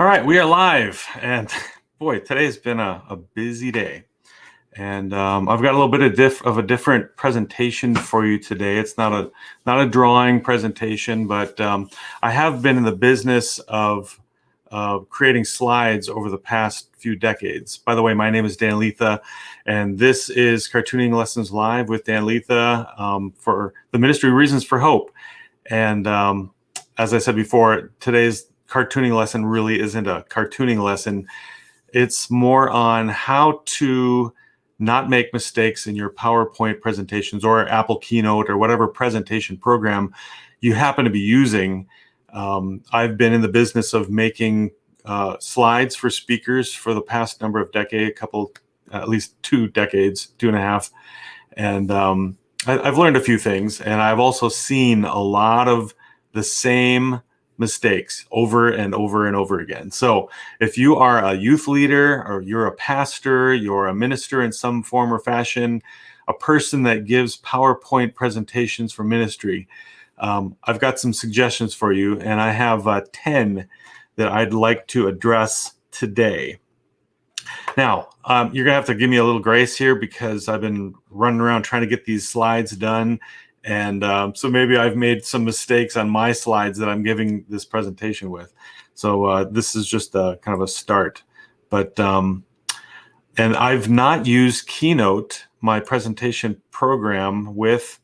All right, we are live, and boy, today's been a busy day, and I've got a little bit of a different presentation for you today. It's not a drawing presentation, but I have been in the business of creating slides over the past few decades. By the way, my name is Dan Lietha, and this is Cartooning Lessons Live with Dan Lietha for the Ministry Reasons for Hope. And as I said before, today's cartooning lesson really isn't a cartooning lesson. It's more on how to not make mistakes in your PowerPoint presentations or Apple Keynote or whatever presentation program you happen to be using. I've been in the business of making slides for speakers for the past number of decades, at least 2 decades, 2.5. And I've learned a few things, and I've also seen a lot of the same mistakes over and over and over again. So if you are a youth leader, or you're a pastor, you're a minister in some form or fashion, a person that gives PowerPoint presentations for ministry, I've got some suggestions for you, and I have 10 that I'd like to address today. Now, you're gonna have to give me a little grace here because I've been running around trying to get these slides done. And so maybe I've made some mistakes on my slides that I'm giving this presentation with. So this is just a kind of a start. But and I've not used Keynote, my presentation program, with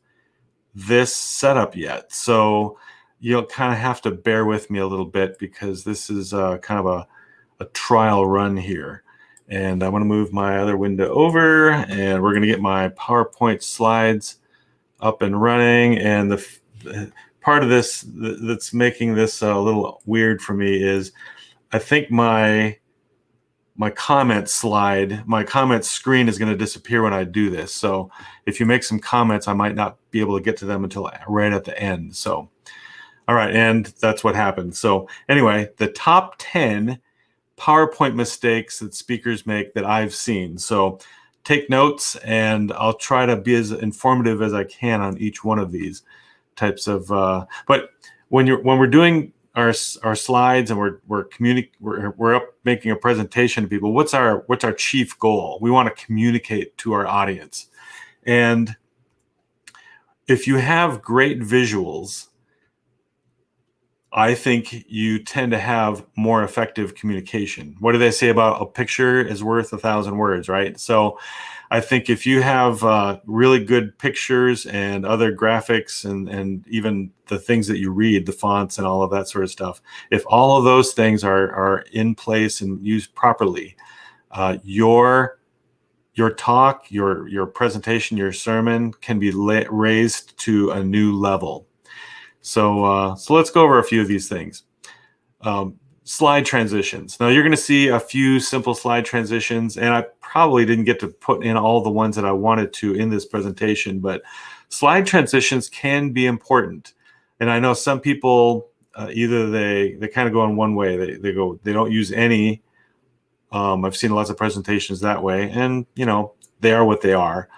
this setup yet. So you'll kind of have to bear with me a little bit because this is kind of a trial run here. And I want to move my other window over, and we're going to get my PowerPoint slides up and running. And the part of this that's making this a little weird for me is I think my comment slide, my comment screen is going to disappear when I do this. So if you make some comments, I might not be able to get to them until right at the end. So, all right, and that's what happened. So anyway, the top 10 PowerPoint mistakes that speakers make that I've seen. So take notes, and I'll try to be as informative as I can on each one of these types of. But when we're doing our slides and we're up making a presentation to people, what's our chief goal? We want to communicate to our audience, and if you have great visuals, I think you tend to have more effective communication. What do they say about a picture is worth 1,000 words, right? So I think if you have really good pictures and other graphics and even the things that you read, the fonts and all of that sort of stuff, if all of those things are in place and used properly, your talk, your presentation, your sermon can be raised to a new level. So let's go over a few of these things. Slide transitions. Now you're going to see a few simple slide transitions, and I probably didn't get to put in all the ones that I wanted to in this presentation, but slide transitions can be important. And I know some people either they kind of go in one way. They don't use any. I've seen lots of presentations that way, and they are what they are.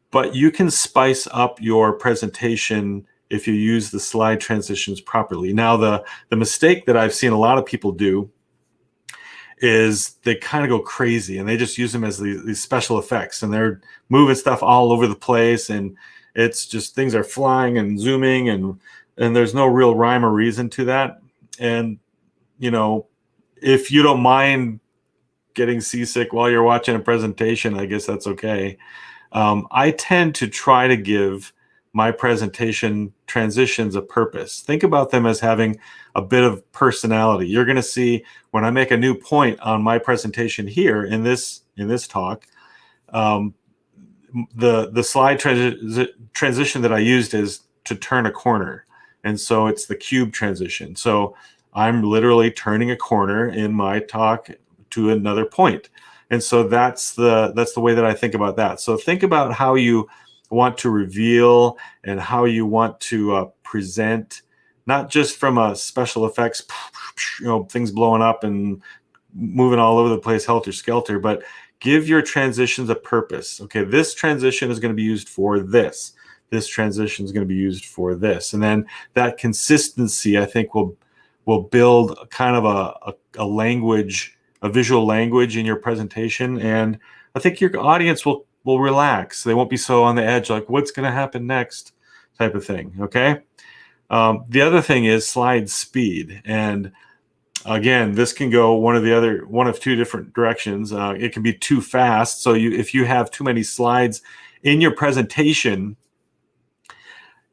But you can spice up your presentation if you use the slide transitions properly. Now, the mistake that I've seen a lot of people do is they kind of go crazy and they just use them as these special effects, and they're moving stuff all over the place, and it's just things are flying and zooming, and there's no real rhyme or reason to that. And if you don't mind getting seasick while you're watching a presentation, I guess that's okay. I tend to try to give my presentation transitions a purpose. Think about them as having a bit of personality. You're going to see when I make a new point on my presentation here in this talk, the slide transition that I used is to turn a corner, and so it's the cube transition. So I'm literally turning a corner in my talk to another point, and so that's the way that I think about that. So think about how you want to reveal and how you want to present, not just from a special effects, things blowing up and moving all over the place, helter skelter, but give your transitions a purpose. Okay, this transition is going to be used for this. This transition is going to be used for this. And then that consistency, I think, will will build kind of a language, a visual language in your presentation. And I think your audience will relax. They won't be so on the edge, like what's going to happen next type of thing. Okay. The other thing is slide speed. And again, this can go one of two different directions. It can be too fast. So if you have too many slides in your presentation,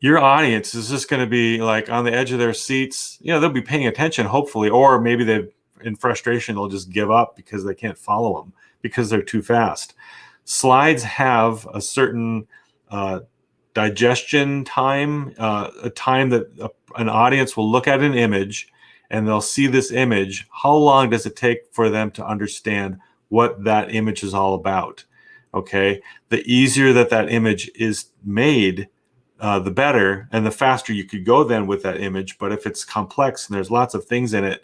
your audience is just going to be like on the edge of their seats. They'll be paying attention, hopefully, or maybe in frustration, they'll just give up because they can't follow them because they're too fast. Slides have a certain digestion time, a time that an audience will look at an image and they'll see this image. How long does it take for them to understand what that image is all about? Okay, the easier that image is made, the better, and the faster you could go then with that image. But if it's complex and there's lots of things in it,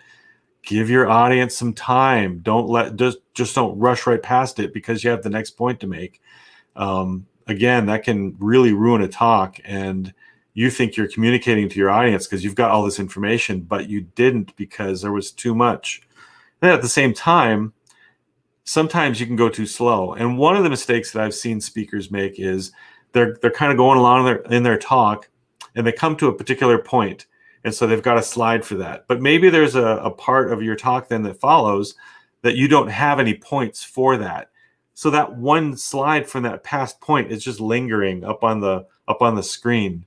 give your audience some time. Just don't rush right past it because you have the next point to make. Again, that can really ruin a talk, and you think you're communicating to your audience because you've got all this information, but you didn't because there was too much. And at the same time, sometimes you can go too slow. And one of the mistakes that I've seen speakers make is they're kind of going along in their talk, and they come to a particular point, and so they've got a slide for that. But maybe there's a part of your talk then that follows that you don't have any points for that. So that one slide from that past point is just lingering up on the screen,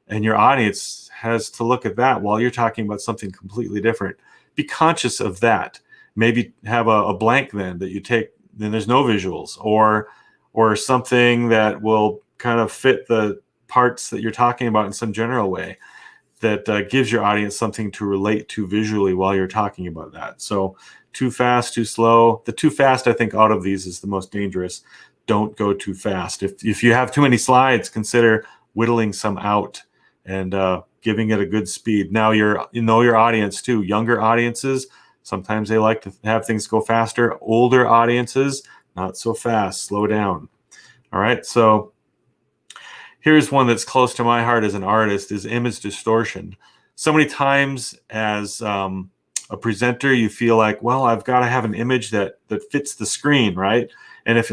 and your audience has to look at that while you're talking about something completely different. Be conscious of that. Maybe have a blank then that you take, then there's no visuals, or something that will kind of fit the parts that you're talking about in some general way that gives your audience something to relate to visually while you're talking about that. So too fast, too slow. The too fast, I think, out of these is the most dangerous. Don't go too fast. If you have too many slides, consider whittling some out and giving it a good speed. Now you know your audience too. Younger audiences, sometimes they like to have things go faster. Older audiences, not so fast. Slow down. All right. So here's one that's close to my heart as an artist is image distortion. So many times as a presenter, you feel like, well, I've got to have an image that fits the screen, right? And if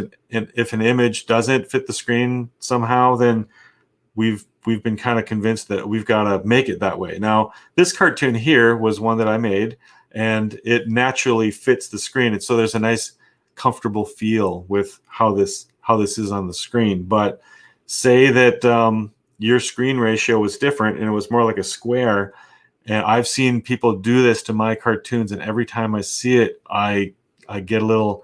an image doesn't fit the screen somehow, then we've been kind of convinced that we've got to make it that way. Now, this cartoon here was one that I made, and it naturally fits the screen. And so there's a nice, comfortable feel with how this is on the screen. But say that your screen ratio was different and it was more like a square. And I've seen people do this to my cartoons, and every time I see it, I get a little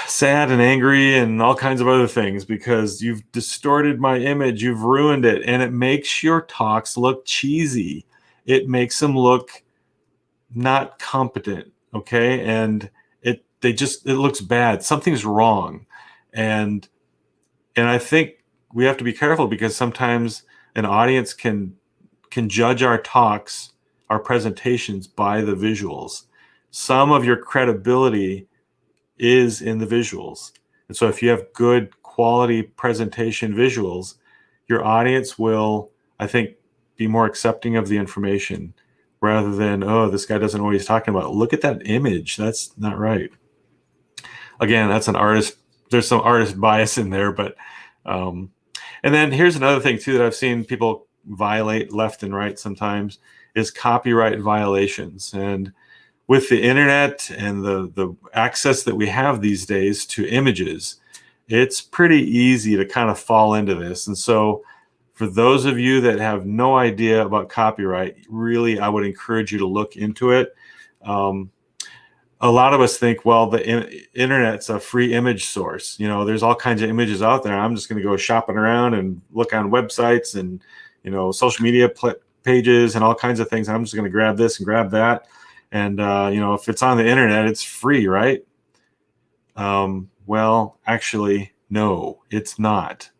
sad and angry and all kinds of other things because you've distorted my image, you've ruined it, and it makes your talks look cheesy. It makes them look not competent, okay? And it looks bad. Something's wrong. And I think we have to be careful because sometimes an audience can judge our talks, our presentations by the visuals. Some of your credibility is in the visuals. And so if you have good quality presentation visuals, your audience will, I think, be more accepting of the information rather than, oh, this guy doesn't know what he's talking about. Look at that image. That's not right. Again, that's an artist. There's some artist bias in there, but and then here's another thing too that I've seen people violate left and right sometimes is copyright violations. And with the internet and the access that we have these days to images, it's pretty easy to kind of fall into this. And so for those of you that have no idea about copyright, really, I would encourage you to look into it. A lot of us think, well, the internet's a free image source. You know, there's all kinds of images out there. I'm just going to go shopping around and look on websites and, you know, social media pages and all kinds of things. I'm just going to grab this and grab that. And, you know, if it's on the internet, it's free, right? Well, actually, no, it's not.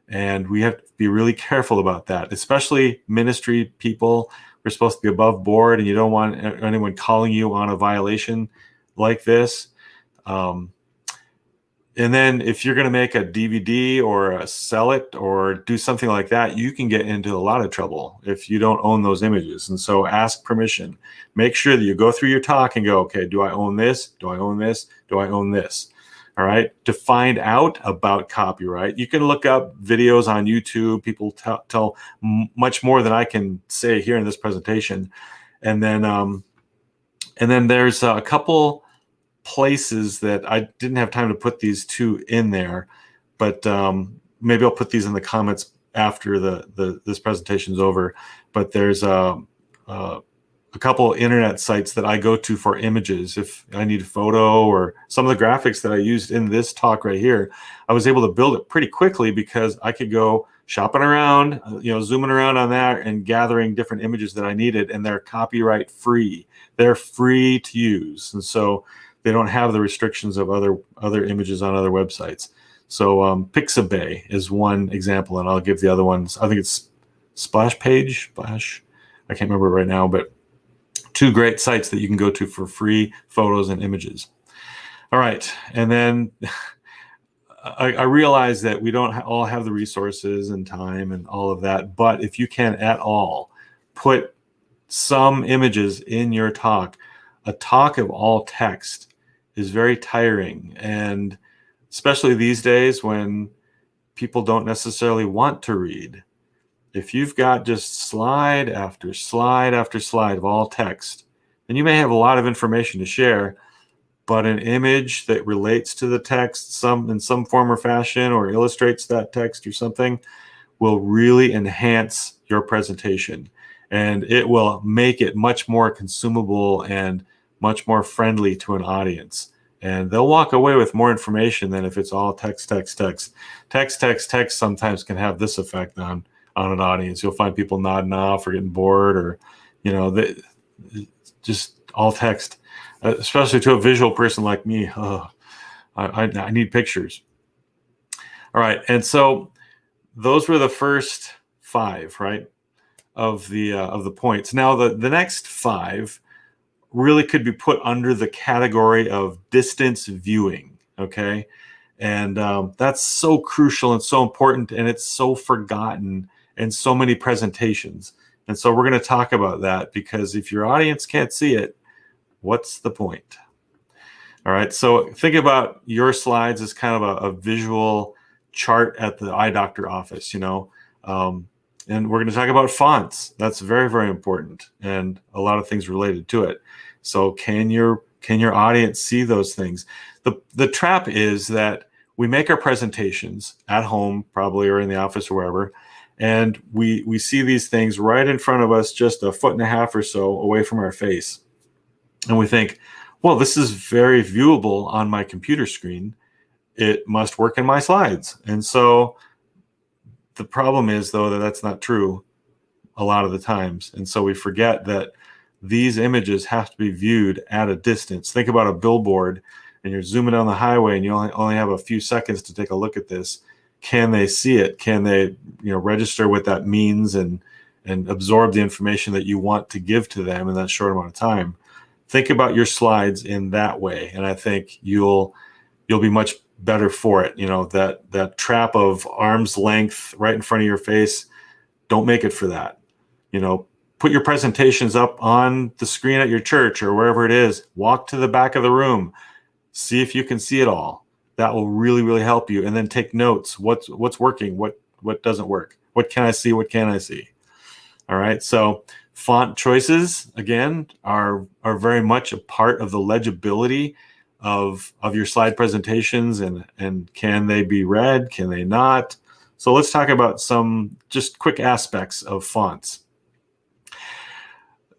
And we have to be really careful about that, especially ministry people. We're supposed to be above board, and you don't want anyone calling you on a violation like this. And then if you're going to make a DVD or sell it or do something like that, you can get into a lot of trouble if you don't own those images. And so ask permission. Make sure that you go through your talk and go, okay, do I own this? Do I own this? Do I own this? All right. To find out about copyright, you can look up videos on YouTube. People tell much more than I can say here in this presentation. And then there's a couple places that I didn't have time to put these two in there, but maybe I'll put these in the comments after this presentation is over. But there's a couple internet sites that I go to for images. If I need a photo or some of the graphics that I used in this talk right here, I was able to build it pretty quickly because I could go shopping around, zooming around on that and gathering different images that I needed, and they're copyright free. They're free to use. And so they don't have the restrictions of other images on other websites. So Pixabay is one example, and I'll give the other ones. I think it's Splash. I can't remember right now, but two great sites that you can go to for free photos and images. All right, and then I realize that we don't all have the resources and time and all of that, but if you can at all, put some images in your talk. A talk of all text is very tiring, and especially these days when people don't necessarily want to read. If you've got just slide after slide after slide of all text, then you may have a lot of information to share, but an image that relates to the text in some form or fashion or illustrates that text or something will really enhance your presentation, and it will make it much more consumable and much more friendly to an audience. And they'll walk away with more information than if it's all text. Text sometimes can have this effect on an audience. You'll find people nodding off or getting bored, or, just all text, especially to a visual person like me. I need pictures. All right. And so those were the first 5, right, of the points. Now the next 5 really could be put under the category of distance viewing, okay? And that's so crucial and so important, and it's so forgotten in so many presentations. And so we're going to talk about that, because if your audience can't see it, what's the point? All right, so think about your slides as kind of a visual chart at the eye doctor office, and we're going to talk about fonts. That's very, very important, and a lot of things related to it. So can your audience see those things? The trap is that we make our presentations at home, probably, or in the office or wherever, and we see these things right in front of us, just a foot and a half or so away from our face. And we think, well, this is very viewable on my computer screen. It must work in my slides. And so the problem is, though, that that's not true a lot of the times. And so we forget that these images have to be viewed at a distance. Think about a billboard, and you're zooming down the highway, and you only have a few seconds to take a look at this. Can they see it? Can they, register what that means and absorb the information that you want to give to them in that short amount of time? Think about your slides in that way, and I think you'll be much better for it. That trap of arm's length right in front of your face, don't make it for that. Put your presentations up on the screen at your church or wherever it is. Walk to the back of the room. See if you can see it all. That will really, really help you. And then take notes. What's working? What doesn't work? What can I see? What can I see? All right. So font choices, again, are very much a part of the legibility of your slide presentations, and can they be read? Can they not? So let's talk about some just quick aspects of fonts.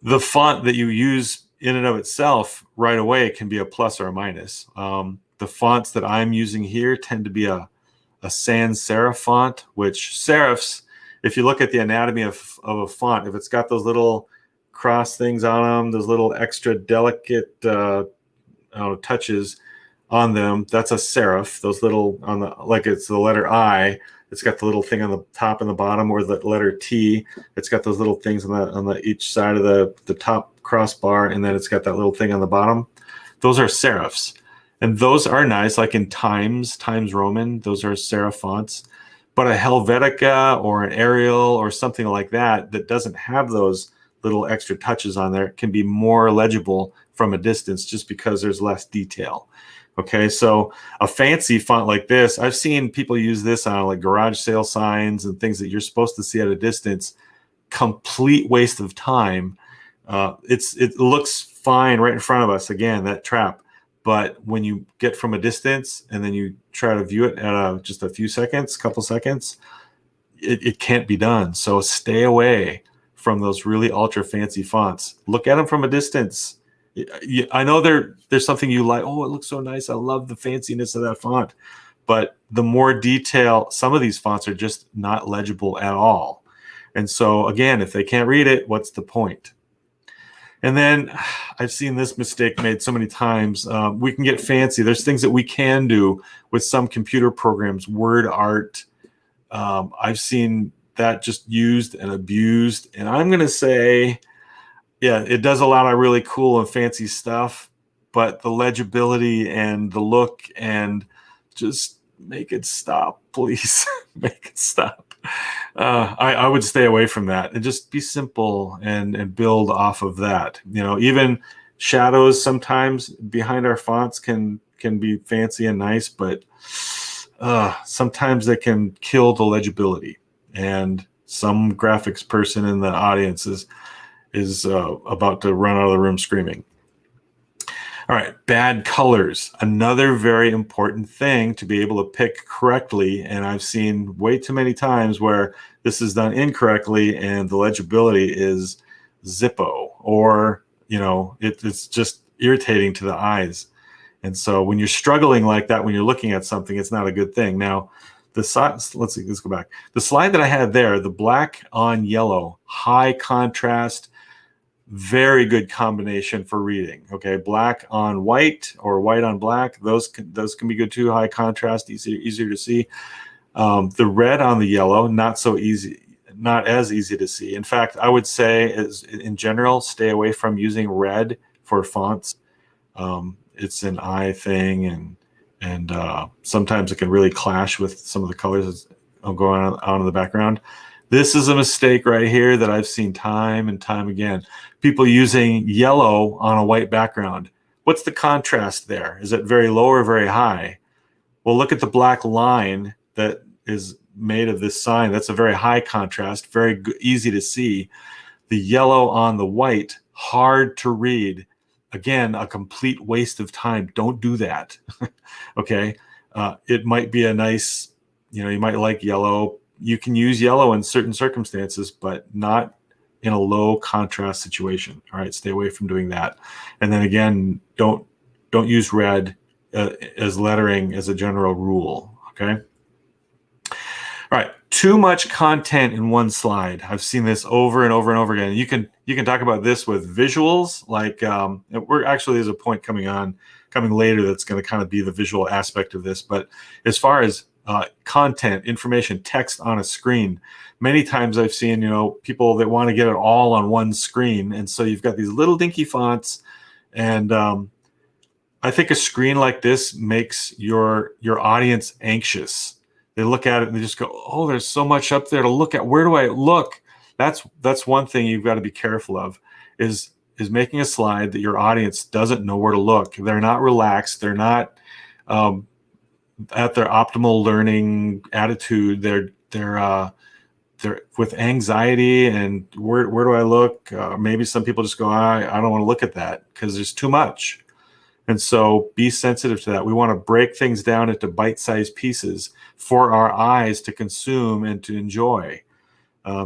The font that you use in and of itself right away can be a plus or a minus. The fonts that I'm using here tend to be a sans serif font, which serifs, if you look at the anatomy of a font, if it's got those little cross things on them, those little extra delicate touches on them, that's a serif. Those little, like it's the letter I, it's got the little thing on the top and the bottom, or the letter T, it's got those little things on the each side of the top crossbar, and then it's got that little thing on the bottom. Those are serifs. And those are nice, like in Times Roman, those are serif fonts. But a Helvetica or an Arial or something like that that doesn't have those little extra touches on there can be more legible from a distance just because there's less detail. Okay, so a fancy font like this, I've seen people use this on like garage sale signs and things that you're supposed to see at a distance. Complete waste of time. It looks fine right in front of us. Again, that trap. But when you get from a distance and then you try to view it at just a few seconds, couple seconds, it can't be done. So stay away from those really ultra fancy fonts. Look at them from a distance. I know there's something you like. Oh, it looks so nice. I love the fanciness of that font. But the more detail, some of these fonts are just not legible at all. And so again, if they can't read it, what's the point? And then I've seen this mistake made so many times. We can get fancy. There's things that we can do with some computer programs, word art. I've seen that just used and abused. And I'm going to say, yeah, it does a lot of really cool and fancy stuff, but the legibility and the look, and just make it stop, please. Make it stop. I would stay away from that and just be simple and build off of that. You know, even shadows sometimes behind our fonts can be fancy and nice, but sometimes they can kill the legibility. And some graphics person in the audience is about to run out of the room screaming. All right, bad colors. Another very important thing to be able to pick correctly, and I've seen way too many times where this is done incorrectly and the legibility is Zippo, or, you know, it's just irritating to the eyes. And so when you're struggling like that, when you're looking at something, it's not a good thing. Now, let's go back. The slide that I had there, the black on yellow, high contrast, very good combination for reading. Okay, black on white or white on black, those can be good too. High contrast, easier to see. The red on the yellow, not so easy, not as easy to see. In fact, I would say, in general, stay away from using red for fonts. It's an eye thing, and sometimes it can really clash with some of the colors going on in the background. This is a mistake right here that I've seen time and time again. People using yellow on a white background. What's the contrast there? Is it very low or very high? Well, look at the black line that is made of this sign. That's a very high contrast, very easy to see. The yellow on the white, hard to read. Again, a complete waste of time. Don't do that. Okay. It might be a nice, you know, you might like yellow. You can use yellow in certain circumstances, but not in a low contrast situation. All right, stay away from doing that. And then again, don't use red as lettering as a general rule. Okay. All right, too much content in one slide. I've seen this over and over and over again. You can talk about this with visuals. Like there's a point coming later that's going to kind of be the visual aspect of this. But as far as content, information, text on a screen. Many times I've seen, you know, people that want to get it all on one screen. And so you've got these little dinky fonts. And I think a screen like this makes your audience anxious. They look at it and they just go, oh, there's so much up there to look at. Where do I look? That's one thing you've got to be careful of, is making a slide that your audience doesn't know where to look. They're not relaxed. They're not at their optimal learning attitude. They're with anxiety and where do I look? Maybe some people just go, I don't want to look at that because there's too much. And so be sensitive to that. We want to break things down into bite-sized pieces for our eyes to consume and to enjoy.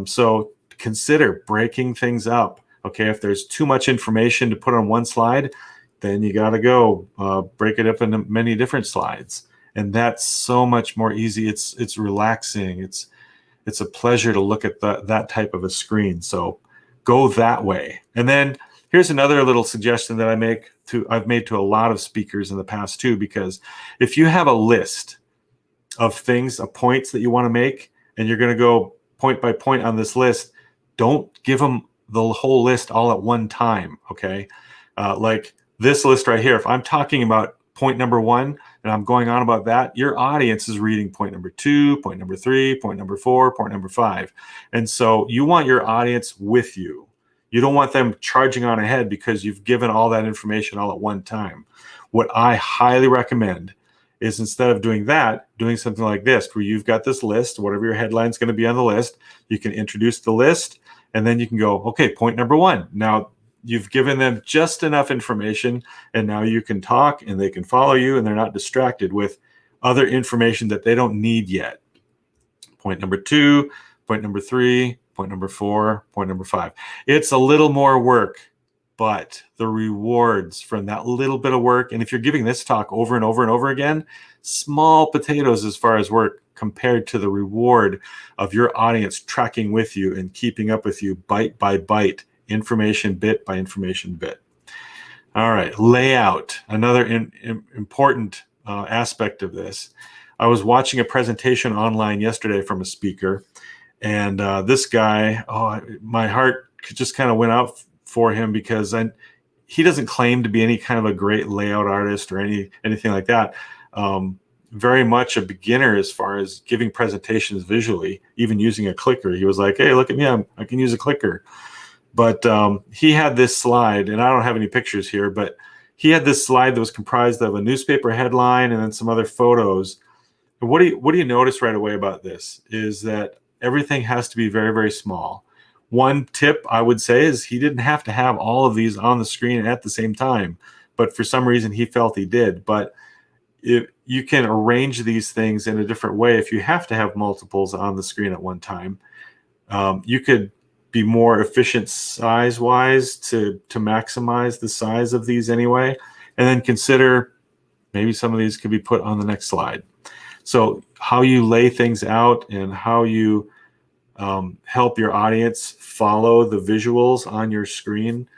So consider breaking things up. Okay, if there's too much information to put on one slide, then you got to go break it up into many different slides. And that's so much more easy. It's relaxing. It's a pleasure to look at that type of a screen. So go that way. And then here's another little suggestion that I've made to a lot of speakers in the past too, because if you have a list of things, of points that you want to make, and you're going to go point by point on this list, don't give them the whole list all at one time. Okay. Like this list right here, if I'm talking about point number 1 and I'm going on about that, your audience is reading point number 2, point number 3, point number 4, point number 5. And so you want your audience with you. You don't want them charging on ahead because you've given all that information all at one time. What I highly recommend is, instead of doing that, doing something like this, where you've got this list, whatever your headline is going to be on the list, you can introduce the list, and then you can go, okay, point number 1. Now you've given them just enough information, and now you can talk and they can follow you, and they're not distracted with other information that they don't need yet. Point number 2, point number 3, point number 4, point number 5. It's a little more work, but the rewards from that little bit of work, and if you're giving this talk over and over and over again, small potatoes as far as work compared to the reward of your audience tracking with you and keeping up with you bite by bite, information bit by information bit. All right, layout, another important aspect of this. I was watching a presentation online yesterday from a speaker, and this guy, my heart just kind of went out for him, because he doesn't claim to be any kind of a great layout artist or anything like that. Very much a beginner as far as giving presentations visually, even using a clicker. He was like, hey, look at me, I can use a clicker. But he had this slide, and I don't have any pictures here, but he had this slide that was comprised of a newspaper headline and then some other photos. And what do you notice right away about this is that everything has to be very, very small. One tip I would say is he didn't have to have all of these on the screen at the same time, but for some reason he felt he did. But if you can arrange these things in a different way, if you have to have multiples on the screen at one time, you could be more efficient size-wise to maximize the size of these anyway, and then consider maybe some of these could be put on the next slide. So how you lay things out and how you help your audience follow the visuals on your screen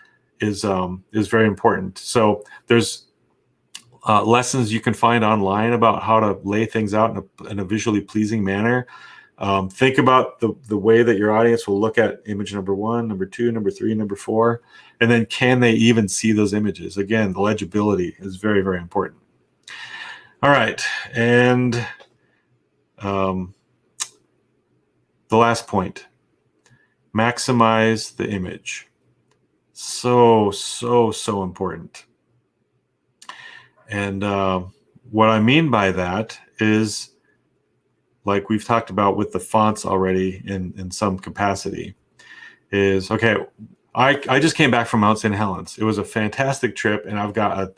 is very important. So there's lessons you can find online about how to lay things out in a visually pleasing manner. Think about the way that your audience will look at image number 1, number 2, number 3, number 4, and then can they even see those images? Again, the legibility is very, very important. All right, and the last point, maximize the image. So important. And what I mean by that is, like we've talked about with the fonts already in some capacity, is, okay, I just came back from Mount St. Helens. It was a fantastic trip, and I've got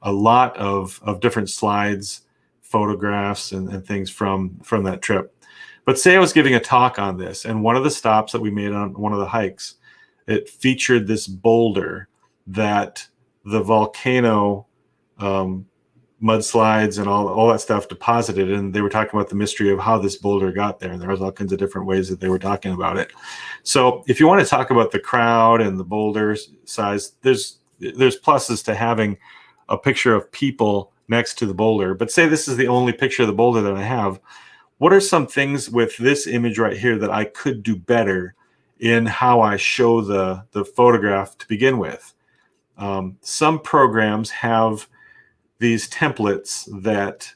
a lot of different slides, photographs, and things from that trip. But say I was giving a talk on this, and one of the stops that we made on one of the hikes, it featured this boulder that the volcano mudslides and all that stuff deposited, and they were talking about the mystery of how this boulder got there, and there was all kinds of different ways that they were talking about it. So if you want to talk about the crowd and the boulder size, there's pluses to having a picture of people next to the boulder. But say this is the only picture of the boulder that I have. What are some things with this image right here that I could do better in how I show the photograph to begin with? Some programs have these templates that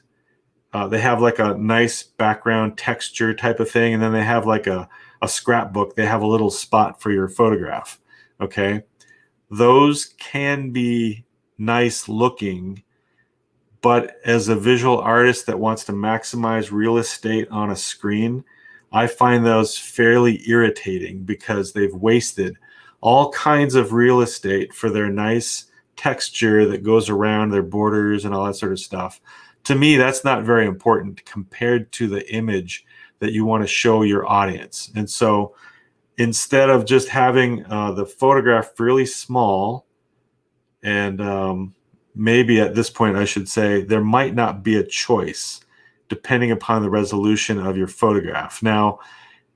they have like a nice background texture type of thing, and then they have like a scrapbook. They have a little spot for your photograph. Okay, those can be nice looking, but as a visual artist that wants to maximize real estate on a screen, I find those fairly irritating because they've wasted all kinds of real estate for their nice texture that goes around their borders and all that sort of stuff. To me, that's not very important compared to the image that you want to show your audience. And so instead of just having the photograph really small, and maybe at this point I should say there might not be a choice depending upon the resolution of your photograph. Now,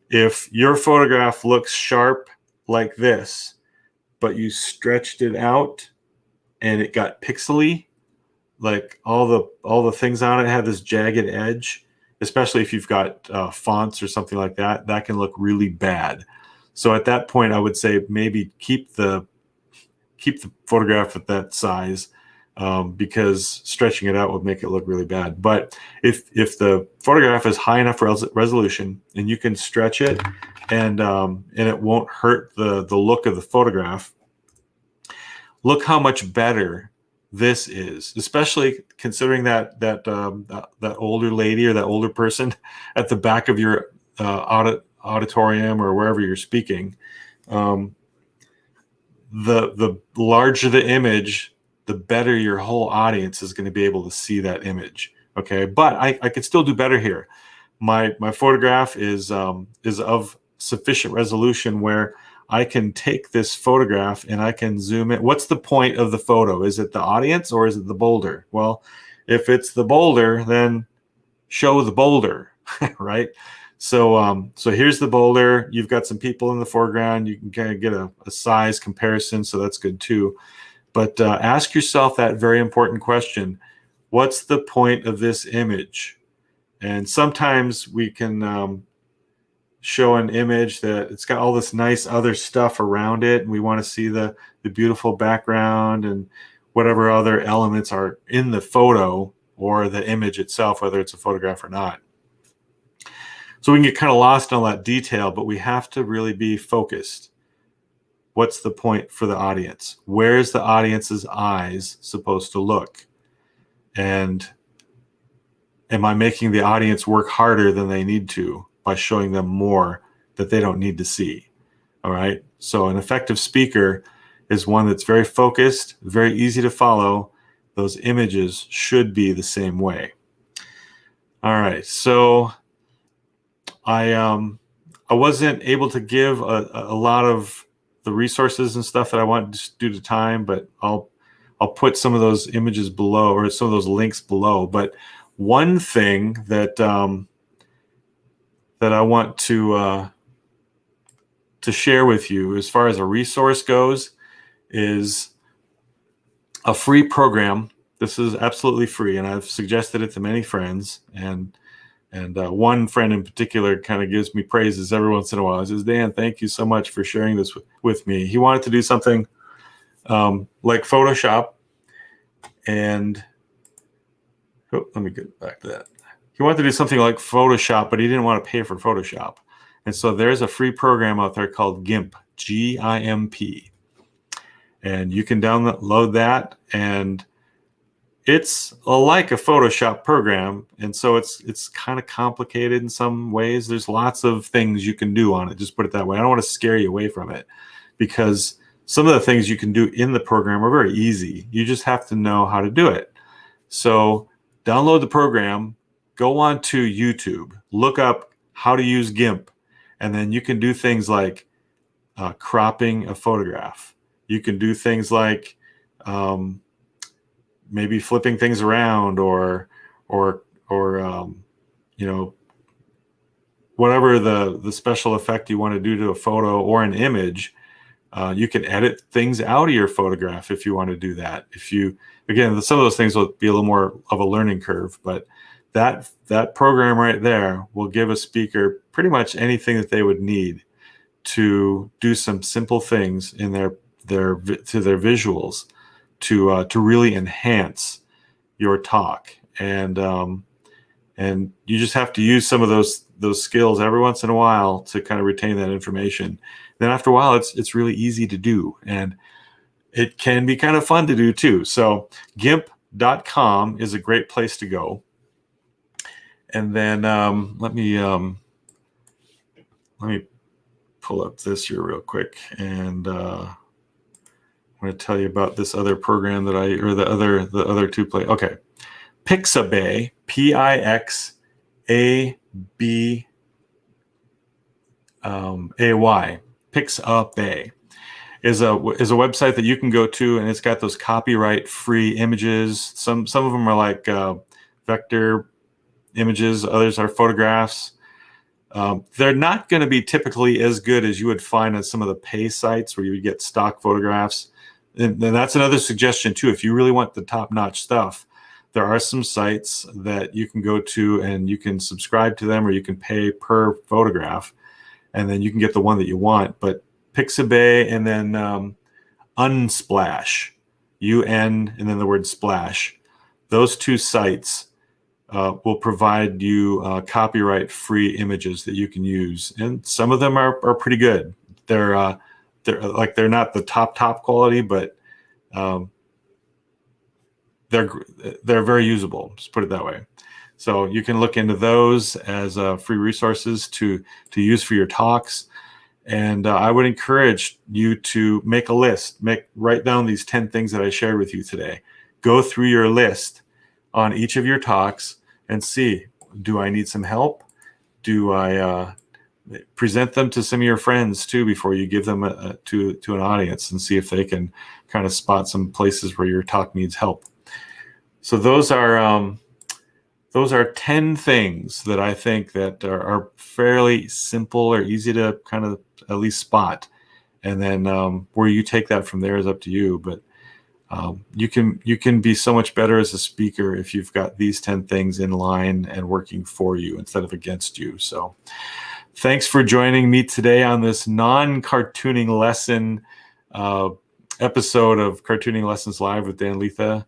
if your photograph looks sharp like this, but you stretched it out and it got pixely, like all the things on it have this jagged edge, especially if you've got fonts or something like that, that can look really bad. So at that point, I would say maybe keep the photograph at that size, because stretching it out would make it look really bad. But if the photograph is high enough resolution and you can stretch it and it won't hurt the look of the photograph, look how much better this is, especially considering that older lady or that older person at the back of your auditorium or wherever you're speaking. The larger the image, the better your whole audience is going to be able to see that image. Okay, but I could still do better here. My photograph is of sufficient resolution where I can take this photograph and I can zoom in. What's the point of the photo? Is it the audience or is it the boulder? Well, if it's the boulder, then show the boulder, right? So here's the boulder. You've got some people in the foreground. You can kind of get a size comparison, so that's good too. But ask yourself that very important question. What's the point of this image? And sometimes we can show an image that it's got all this nice other stuff around it, and we want to see the beautiful background and whatever other elements are in the photo or the image itself, whether it's a photograph or not. So we can get kind of lost in all that detail, but we have to really be focused. What's the point for the audience? Where is the audience's eyes supposed to look? And am I making the audience work harder than they need to by showing them more that they don't need to see? All right. So an effective speaker is one that's very focused, very easy to follow. Those images should be the same way. All right. So I wasn't able to give a lot of the resources and stuff that I want just due to time, but I'll put some of those images below, or some of those links below. But one thing that that I want to share with you as far as a resource goes is a free program. This is absolutely free, and I've suggested it to many friends, and one friend in particular kind of gives me praises every once in a while. He says, Dan, thank you so much for sharing this with me. He wanted to do something like Photoshop, and let me get back to that. He wanted to do something like Photoshop, but he didn't want to pay for Photoshop. And so there's a free program out there called GIMP, G-I-M-P. And you can download that, and it's like a Photoshop program. And so it's kind of complicated in some ways. There's lots of things you can do on it. Just put it that way. I don't want to scare you away from it, because some of the things you can do in the program are very easy. You just have to know how to do it. So download the program, go on to YouTube, look up how to use GIMP, and then you can do things like cropping a photograph. You can do things like maybe flipping things around, or you know, whatever the special effect you want to do to a photo or an image. You can edit things out of your photograph if you want to do that. Again, some of those things will be a little more of a learning curve, but that program right there will give a speaker pretty much anything that they would need to do some simple things in their visuals to really enhance your talk. And you just have to use some of those skills every once in a while to kind of retain that information. Then after a while, it's really easy to do, and it can be kind of fun to do too. So GIMP.com is a great place to go. And then let me pull up this here real quick, and I'm going to tell you about this other program that the other two play. Okay, Pixabay, P-I-X-A-B-A-Y, Pixabay is a website that you can go to, and it's got those copyright-free images. Some of them are like vector images, others are photographs. They're not going to be typically as good as you would find on some of the pay sites where you would get stock photographs. And that's another suggestion too. If you really want the top-notch stuff, there are some sites that you can go to, and you can subscribe to them, or you can pay per photograph, and then you can get the one that you want. But Pixabay and then Unsplash, UN, and then the word splash. Those two sites will provide you copyright-free images that you can use, and some of them are pretty good. They're not the top quality, but they're very usable. Just put it that way. So you can look into those as free resources to use for your talks. And I would encourage you to make a list. Write down these 10 things that I shared with you today. Go through your list on each of your talks and see, do I need some help? Do I present them to some of your friends too before you give them to an audience, and see if they can kind of spot some places where your talk needs help. So those are 10 things that I think that are fairly simple or easy to kind of at least spot. And then where you take that from there is up to you. But you can be so much better as a speaker if you've got these 10 things in line and working for you instead of against you. So thanks for joining me today on this non-cartooning lesson episode of Cartooning Lessons Live with Dan Lietha.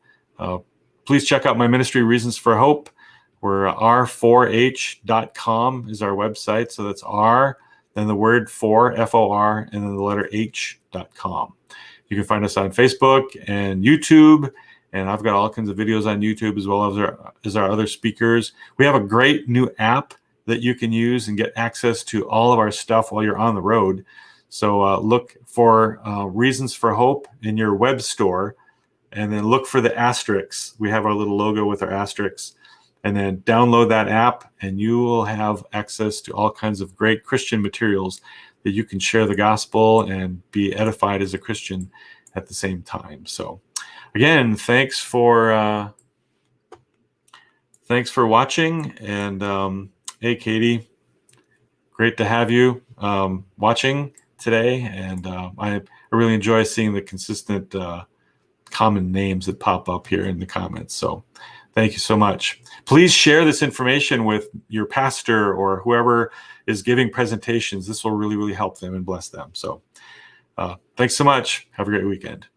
Please check out my ministry, Reasons for Hope. We're r4h.com is our website. So that's R, then the word for, F-O-R, and then the letter H.com. You can find us on Facebook and YouTube, and I've got all kinds of videos on YouTube as well as our other speakers. We have a great new app that you can use and get access to all of our stuff while you're on the road. So look for Reasons for Hope in your web store, and then look for the asterisks. We have our little logo with our asterisks. And then download that app, and you will have access to all kinds of great Christian materials that you can share the gospel and be edified as a Christian at the same time. So again, thanks for watching. And hey, Katie, great to have you watching today. And I really enjoy seeing the consistent common names that pop up here in the comments. So thank you so much. Please share this information with your pastor or whoever is giving presentations. This will really, really help them and bless them. So thanks so much. Have a great weekend.